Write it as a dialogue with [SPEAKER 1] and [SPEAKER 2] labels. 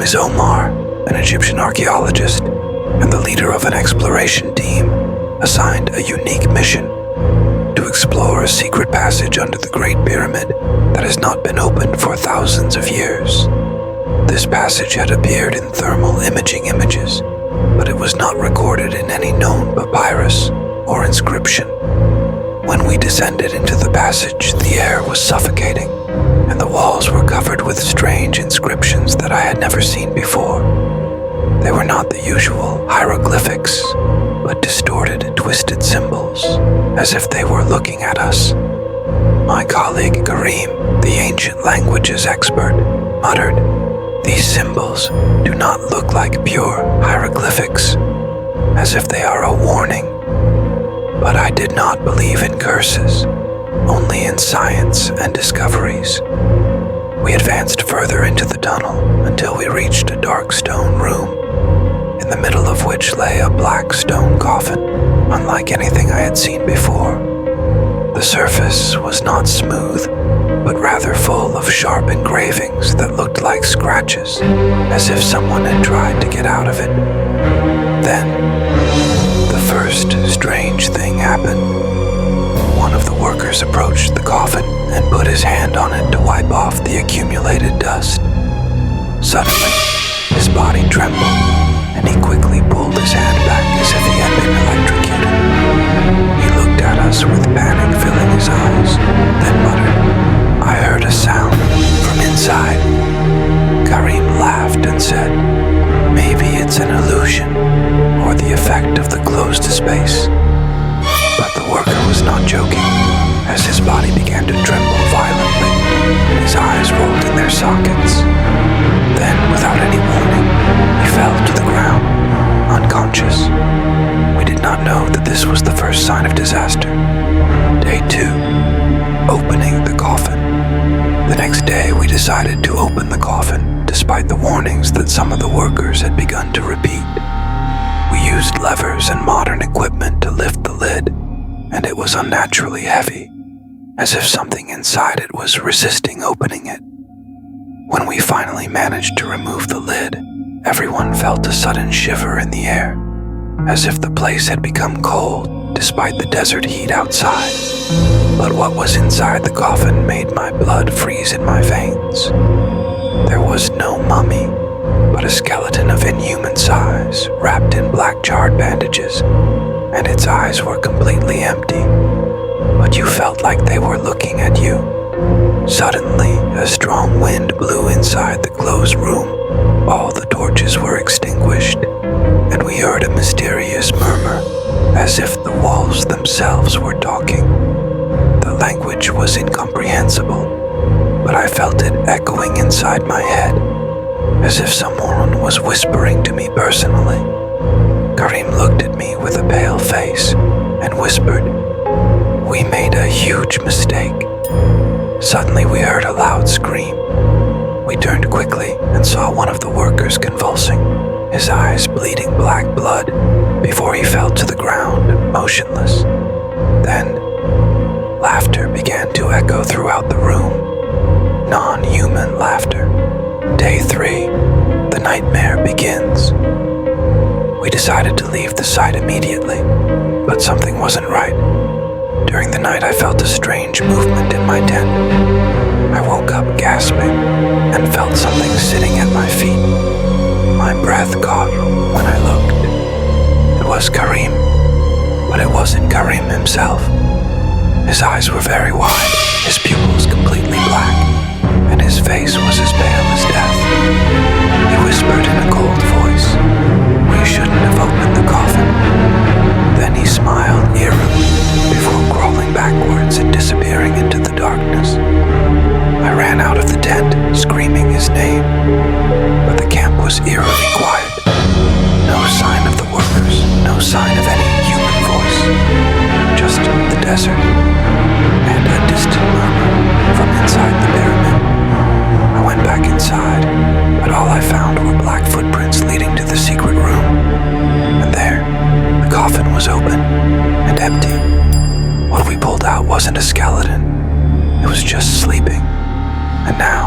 [SPEAKER 1] name is Omar, an Egyptian archaeologist, and the leader of an exploration team assigned a unique mission to explore a secret passage under the Great Pyramid that has not been opened for thousands of years. This passage had appeared in thermal imaging images, but it was not recorded in any known papyrus or inscription. When we descended into the passage, the air was suffocating, and the walls were covered with strange inscriptions that I had never seen before. They were not the usual hieroglyphics, but distorted, twisted symbols, as if they were looking at us. My colleague Karim, the ancient languages expert, muttered, "These symbols do not look like pure hieroglyphics, as if they are a warning." But I did not believe in curses, only in science and discoveries. We advanced further into the tunnel until we reached a dark stone room, in the middle of which lay a black stone coffin, unlike anything I had seen before. The surface was not smooth, but rather full of sharp engravings that looked like scratches, as if someone had tried to get out of it. Then, the first strange thing happened. One of the workers approached the coffin and put his hand on it to wipe off the accumulated dust. Suddenly, his body trembled, and he quickly pulled his hand back as if he had been electrocuted. He looked at us with panic filling his eyes, then muttered, "I heard a sound from inside." Karim laughed and said, "Maybe it's an illusion, or the effect of the closed space." But the worker was not joking, as his body began to tremble violently, and his eyes rolled in their sockets. Then, without any warning, he fell to the ground, unconscious. We did not know that this was the first sign of disaster. Day 2. Opening the coffin. The next day, we decided to open the coffin, despite the warnings that some of the workers had begun to repeat. We used levers and modern equipment to lift the lid, and it was unnaturally heavy, as if something inside it was resisting opening it. When we finally managed to remove the lid, everyone felt a sudden shiver in the air, as if the place had become cold despite the desert heat outside. But what was inside the coffin made my blood freeze in my veins. There was no mummy, but a skeleton of inhuman size, wrapped in black charred bandages, and its eyes were completely empty, but you felt like they were looking at you. Suddenly, a strong wind blew inside the closed room. All the torches were extinguished, and we heard a mysterious murmur, as if the walls themselves were talking. The language was incomprehensible, but I felt it echoing inside my head, as if someone was whispering to me personally. Karim looked at me with a pale face and whispered, "We made a huge mistake." Suddenly we heard a loud scream. We turned quickly and saw one of the workers convulsing, his eyes bleeding black blood before he fell to the ground, motionless. Then, laughter began to echo throughout the room. Non-human laughter. Day 3. The nightmare begins. We decided to leave the site immediately, but something wasn't right. During the night, I felt a strange movement in my tent. I woke up gasping and felt something sitting at my feet. My breath caught when I looked. It was Karim, but it wasn't Karim himself. His eyes were very wide, his pupils completely black, and his face was as pale as death. He whispered in a cold voice, "We shouldn't have opened the coffin." Then he smiled eerily before crawling backwards and disappearing into the darkness. I ran out of the tent, screaming his name, but the camp was eerily quiet. No sign of the workers, no sign of any human voice, just the desert and a distant murmur from inside the pyramid. I went back inside, but all I found were black footprints leading to the secret room. And there, the coffin was open and empty. What we pulled out wasn't a skeleton. It was just sleeping. And now,